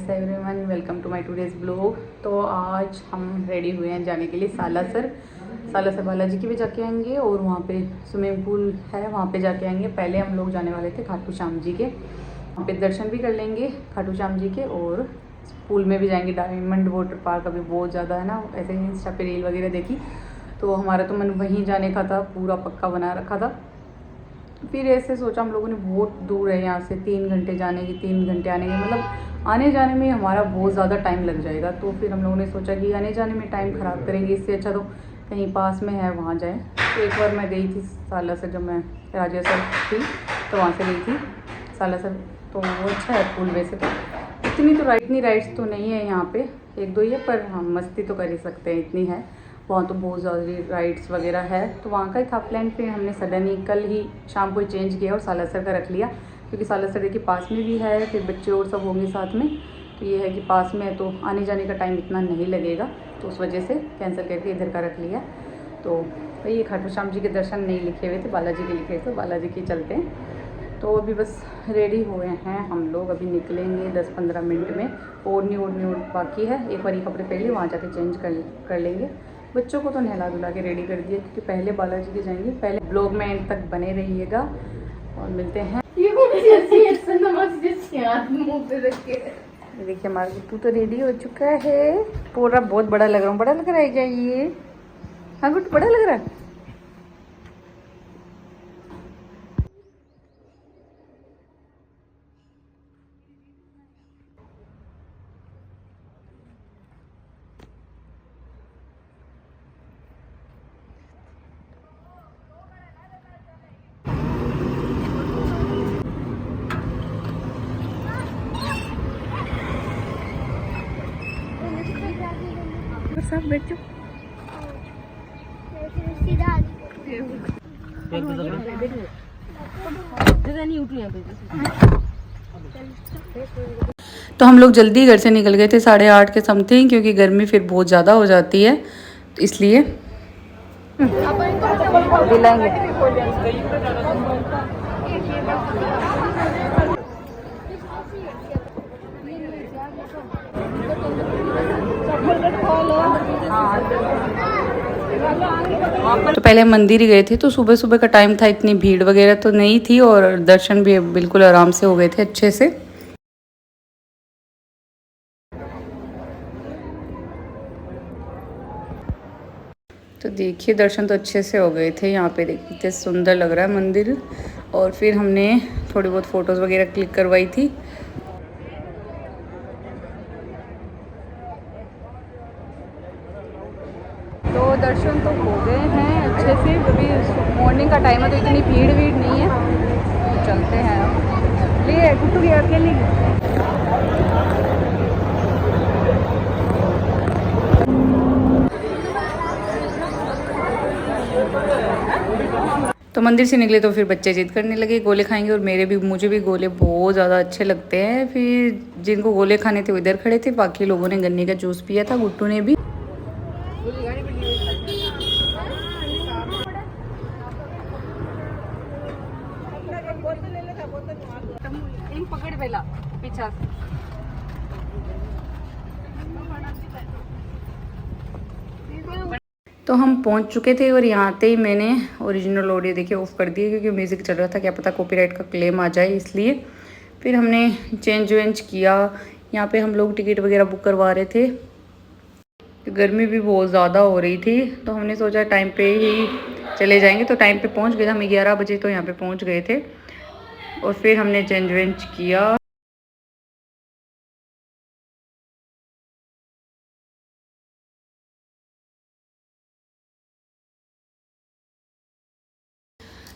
Guys everyone, welcome to my today's blog. तो आज हम रेडी हुए हैं जाने के लिए सालासर बालाजी की भी जाके आएंगे और वहाँ पे स्विमिंग पूल है, वहाँ पे जाके आएंगे। पहले हम लोग जाने वाले थे खाटू श्याम जी के, वहाँ पे दर्शन भी कर लेंगे खाटू श्याम जी के और पूल में भी जाएंगे। डायमंड वाटर पार्क अभी बहुत ज़्यादा है ना, ऐसे ही इंस्टा पे रील वगैरह देखी तो हमारा तो मन वहीं जाने का था, पूरा पक्का बना रखा था। फिर ऐसे सोचा हम लोगों ने, बहुत दूर है यहाँ से, 3 घंटे जाने की 3 घंटे आने की, मतलब आने जाने में हमारा बहुत ज़्यादा टाइम लग जाएगा। तो फिर हम लोगों ने सोचा कि आने जाने में टाइम ख़राब करेंगे, इससे अच्छा तो कहीं पास में है वहाँ जाएं। तो एक बार मैं गई थी सालासर, जब मैं राजेसर थी तो वहाँ से गई थी सालासर। तो वो अच्छा है पुल, वैसे तो इतनी राइड्स तो नहीं है यहाँ पे, 1-2 ही है, पर हम मस्ती तो कर ही सकते हैं, इतनी है। वहाँ तो बहुत ज़्यादा राइड्स वगैरह है, तो वहाँ का ही था प्लान। फिर हमने सडनली कल ही शाम को ही चेंज किया और सालासर का रख लिया, क्योंकि सालासर देखिए पास में भी है, फिर बच्चे और सब होंगे साथ में, तो ये है कि पास में है तो आने जाने का टाइम इतना नहीं लगेगा, तो उस वजह से कैंसिल करके इधर का रख लिया। तो भाई ये खाटू श्याम जी के दर्शन नहीं लिखे हुए थे, बालाजी के लिखे थे, बालाजी के चलते हैं। तो अभी बस रेडी हुए हैं हम लोग, अभी निकलेंगे 10-15 मिनट में। ओढ़नी बाकी है, एक बार ये कपड़े पहले वहाँ जाके चेंज कर लेंगे। बच्चों को तो नहला धुला के रेडी कर दिया, क्योंकि पहले बालाजी के जाएंगे। पहले ब्लॉग में एंड तक बने रहिएगा और मिलते हैं। ये देखिए हमारा गुट्टू तो रेडी हो चुका है, पूरा बहुत बड़ा लग रहा हूँ, बड़ा लग रहा है क्या ये? हाँ गुट्टू बड़ा लग रहा है। सब बैठ जाओ। तो हम लोग जल्दी घर से निकल गए थे 8:30 के समथिंग, क्योंकि गर्मी फिर बहुत ज़्यादा हो जाती है, तो इसलिए दिलाएंगे। तो पहले हम मंदिर ही गए थे, तो सुबह सुबह का टाइम था, इतनी भीड़ वगैरह तो नहीं थी और दर्शन भी बिल्कुल आराम से हो गए थे अच्छे से। तो देखिए दर्शन तो अच्छे से हो गए थे, यहाँ पे देखिए कितने सुंदर लग रहा है मंदिर। और फिर हमने थोड़ी बहुत फ़ोटोज़ वगैरह क्लिक करवाई थी। तो दर्शन तो हो गए हैं अच्छे से, अभी मॉर्निंग का टाइम है तो इतनी भीड़ नहीं है, तो चलते हैं। ले गुट्टू गया अकेले। तो मंदिर से निकले तो फिर बच्चे जिद करने लगे गोले खाएंगे, और मुझे भी गोले बहुत ज़्यादा अच्छे लगते हैं। फिर जिनको गोले खाने थे वो इधर खड़े थे, बाकी लोगों ने गन्ने का जूस पिया था, गुट्टू ने भी। पकड़ पहला पीछा। तो हम पहुंच चुके थे और यहाँ आते ही मैंने ओरिजिनल ऑडियो देखिए ऑफ कर दिया, क्योंकि म्यूज़िक चल रहा था, क्या पता कॉपीराइट का क्लेम आ जाए, इसलिए। फिर हमने चेंज किया। यहाँ पे हम लोग टिकट वगैरह बुक करवा रहे थे, तो गर्मी भी बहुत ज़्यादा हो रही थी, तो हमने सोचा टाइम पे ही चले जाएंगे। तो टाइम पे पहुँच गए, हम 11 बजे तो यहाँ पे पहुँच गए थे। और फिर हमने चेंज किया।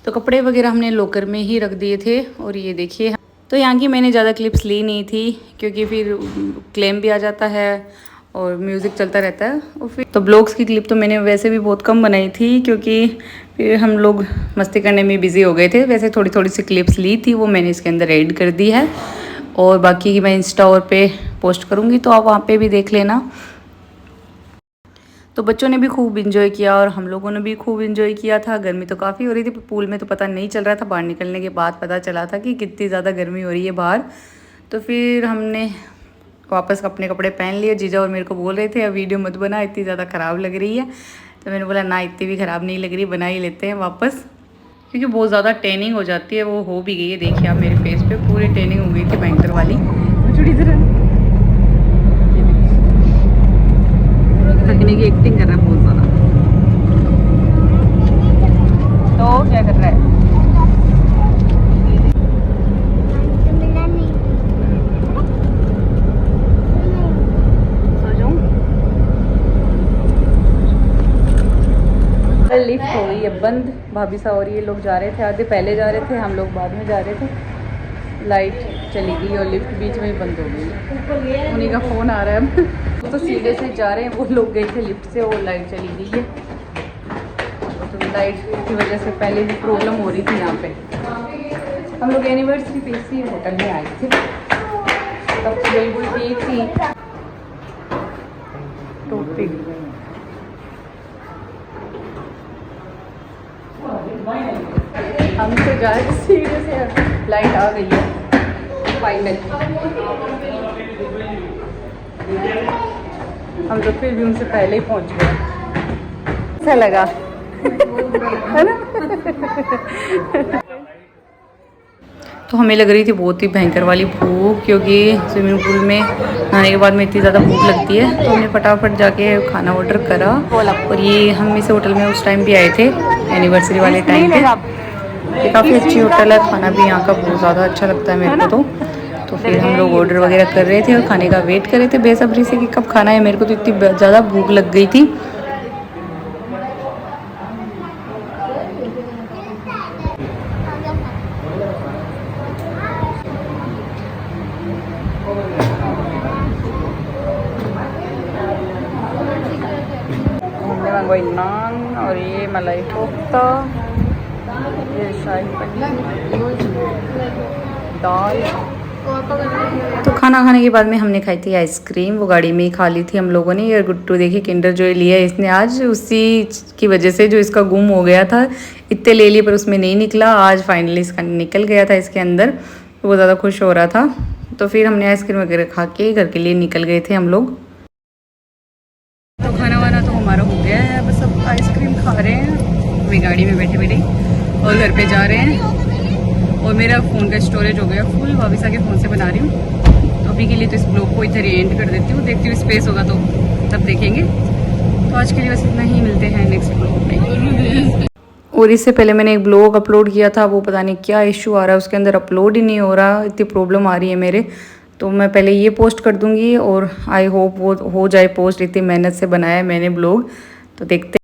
तो कपड़े वगैरह हमने लॉकर में ही रख दिए थे। और ये देखिए, तो यहाँ की मैंने ज़्यादा क्लिप्स ली नहीं थी, क्योंकि फिर क्लेम भी आ जाता है और म्यूज़िक चलता रहता है। और फिर तो ब्लॉग्स की क्लिप तो मैंने वैसे भी बहुत कम बनाई थी, क्योंकि फिर हम लोग मस्ती करने में बिज़ी हो गए थे। वैसे थोड़ी सी क्लिप्स ली थी, वो मैंने इसके अंदर ऐड कर दी है, और बाकी की मैं इंस्टा और पे पोस्ट करूँगी, तो आप वहाँ पर भी देख लेना। तो बच्चों ने भी खूब इन्जॉय किया और हम लोगों ने भी खूब इन्जॉय किया था। गर्मी तो काफ़ी हो रही थी, पूल में तो पता नहीं चल रहा था, बाहर निकलने के बाद पता चला था कि कितनी ज़्यादा गर्मी हो रही है बाहर। तो फिर हमने वापस अपने कपड़े पहन लिए। जीजा और मेरे को बोल रहे थे अब वीडियो मत बना, इतनी ज़्यादा ख़राब लग रही है। तो मैंने बोला ना, इतनी भी ख़राब नहीं लग रही, बना ही लेते हैं वापस, क्योंकि बहुत ज़्यादा टैनिंग हो जाती है। वो हो भी गई है, देखिए आप मेरे फेस पे पूरी टैनिंग हो गई थी भयंकर वाली। थकने की एक्टिंग कर रहा है बहुत ज़्यादा। तो क्या कर रहा है? लिफ्ट हो गई है बंद। भाभी सा और ये लोग जा रहे थे, आधे पहले जा रहे थे, हम लोग बाद में जा रहे थे। लाइट चली गई और लिफ्ट बीच में ही बंद हो गई। उन्हीं का फ़ोन आ रहा है। वो तो सीधे से जा रहे हैं, वो लोग गए थे लिफ्ट से और लाइट चली गई है। तो लाइट की वजह से पहले भी प्रॉब्लम हो रही थी यहाँ पे। हम लोग एनिवर्सरी पे इसी होटल में आए थे, तब बिल्कुल ठीक थी। टॉपिक हम तो जा रहे सीधे से, लाइट आ गई है फाइनल। हम तो फिर भी उनसे पहले ही पहुंच गए। अच्छा लगा है ना? तो हमें लग रही थी बहुत ही भयंकर वाली भूख, क्योंकि स्विमिंग पूल में नहाने के बाद में इतनी ज़्यादा भूख लगती है। तो हमने फटाफट जाके खाना ऑर्डर करा। और ये हम इस होटल में उस टाइम भी आए थे, एनिवर्सरी वाले टाइम पे। ये काफ़ी अच्छी होटल है, खाना भी यहाँ का बहुत ज़्यादा अच्छा लगता है मेरे को। तो फिर हम लोग ऑर्डर वगैरह कर रहे थे और खाने का वेट कर रहे थे बेसब्री से कि कब खाना है। मेरे को तो इतनी ज़्यादा भूख लग गई थी। हमने मंगवाई नान और ये मलाई कोफ्ता, ये शाही पनीर, दाल। तो खाना खाने के बाद में हमने खाई थी आइसक्रीम, वो गाड़ी में ही खा ली थी हम लोगों ने। और गुट्टू देखिए किंडर जॉय लिया इसने आज, उसी की वजह से जो इसका गुम हो गया था। इतने ले लिए पर उसमें नहीं निकला, आज फाइनली इसका निकल गया था इसके अंदर। वो ज़्यादा खुश हो रहा था। तो फिर हमने आइसक्रीम वगैरह खा के घर के लिए निकल गए थे हम लोग। तो खाना वाना तो हमारा हो गया है, बस अब आइसक्रीम खा रहे हैं अभी गाड़ी में बैठे बैठे और घर पे जा रहे हैं। और मेरा फ़ोन का स्टोरेज हो गया फुल, वाविसा के फ़ोन से बना रही हूँ। तो अभी के लिए तो इस ब्लॉग को इधर ही एंड कर देती हूँ, देखती हूँ स्पेस होगा तो तब देखेंगे। तो आज के लिए बस इतना ही, मिलते हैं नेक्स्ट ब्लॉग में। और इससे पहले मैंने एक ब्लॉग अपलोड किया था, वो पता नहीं क्या इशू आ रहा है, उसके अंदर अपलोड ही नहीं हो रहा, इतनी प्रॉब्लम आ रही है मेरे। तो मैं पहले ये पोस्ट कर दूँगी और आई होप वो हो जाए पोस्ट। इतनी मेहनत से बनाया है मैंने ब्लॉग, तो देखते